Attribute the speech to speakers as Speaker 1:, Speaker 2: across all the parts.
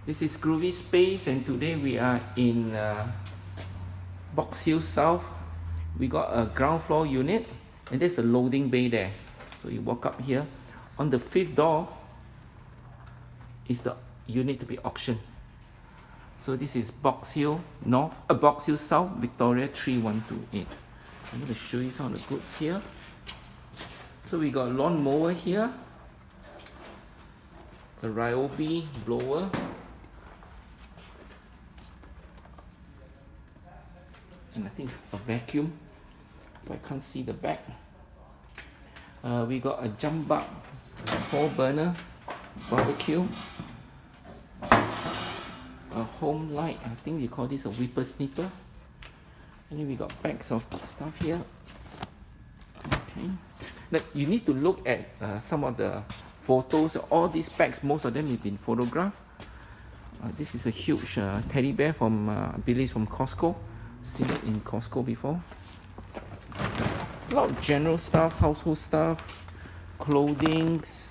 Speaker 1: This is Groovy Space, and today we are in Box Hill South. We got a ground floor unit, and there's a loading bay there. So you walk up here. On the 5th door is the unit to be auctioned. So this is Box Hill North, Box Hill South, Victoria 3128. I'm going to show you some of the goods here. So we got a lawn mower here, a Ryobi blower, and I think it's a vacuum, but I can't see the back. We got a jump bar, 4-burner barbecue, a home light, I think you call this a whipper snipper, and then we got bags of stuff here. Okay, now you need to look at some of the photos. All these bags, most of them have been photographed. This is a huge teddy bear from I believe it's from Costco. Seen it in Costco before. It's a lot of general stuff, household stuff, clothings.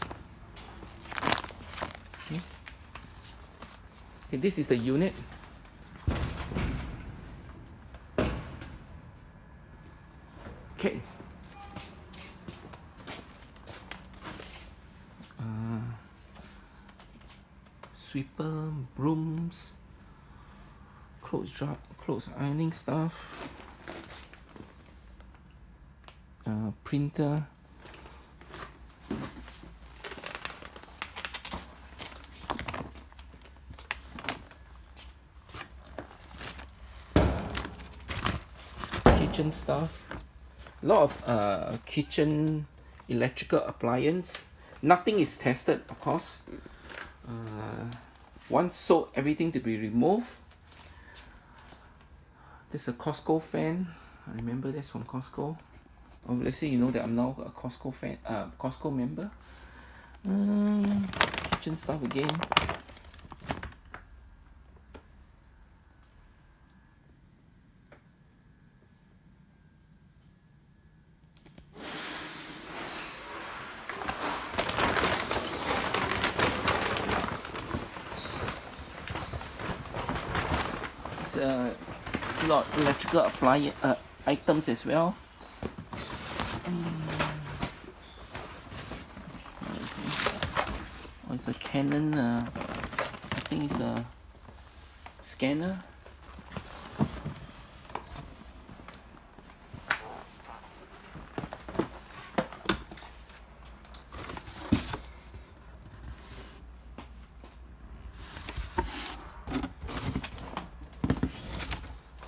Speaker 1: Okay, this is the unit. Okay. Sweeper, brooms, clothes ironing stuff, printer, kitchen stuff, a lot of kitchen electrical appliance. Nothing is tested, of course. Once sold, everything to be removed. There's a Costco fan. I remember that's from Costco. Obviously, you know that I'm now a Costco fan, Costco member. Kitchen stuff again. It's a lot of electrical appliance items as well. Oh, it's a Canon, I think it's a scanner.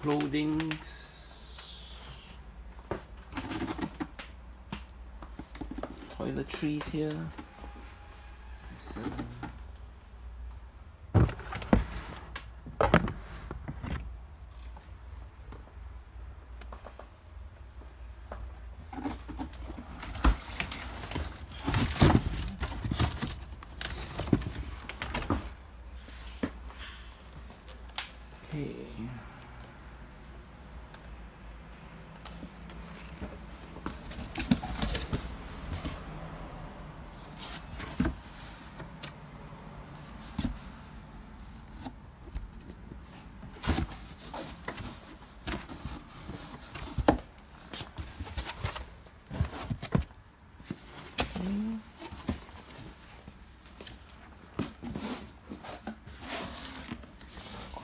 Speaker 1: Clothings, toiletries here. Okay.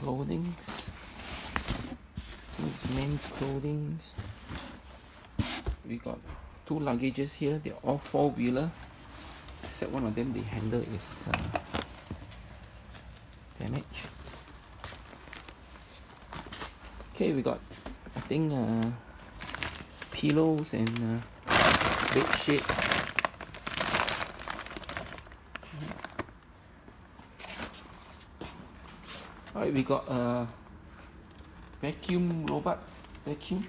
Speaker 1: Clothings. It's men's clothings. We got 2 luggages here. They're all 4-wheeler, except one of them, the handle is damaged. Okay, we got, I think, pillows and bed sheet. Alright, we got a vacuum robot vacuum,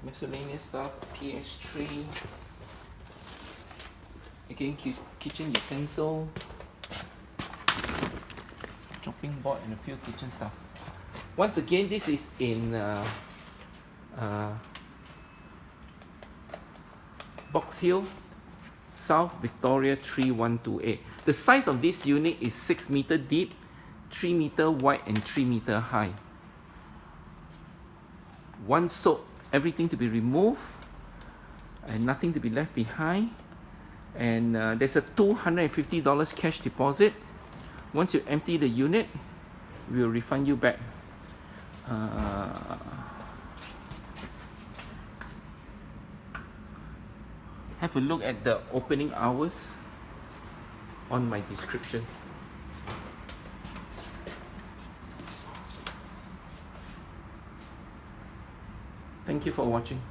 Speaker 1: miscellaneous stuff, PS3, again kitchen utensil, chopping board, and a few kitchen stuff. Once again, this is in Box Hill South, Victoria 3128. The size of this unit is 6 meter deep, 3 meter wide, and 3 meter high. One soap, everything to be removed, and nothing to be left behind. And there's a $250 cash deposit. Once you empty the unit, we will refund you back. Have a look at the opening hours on my description. Thank you for watching.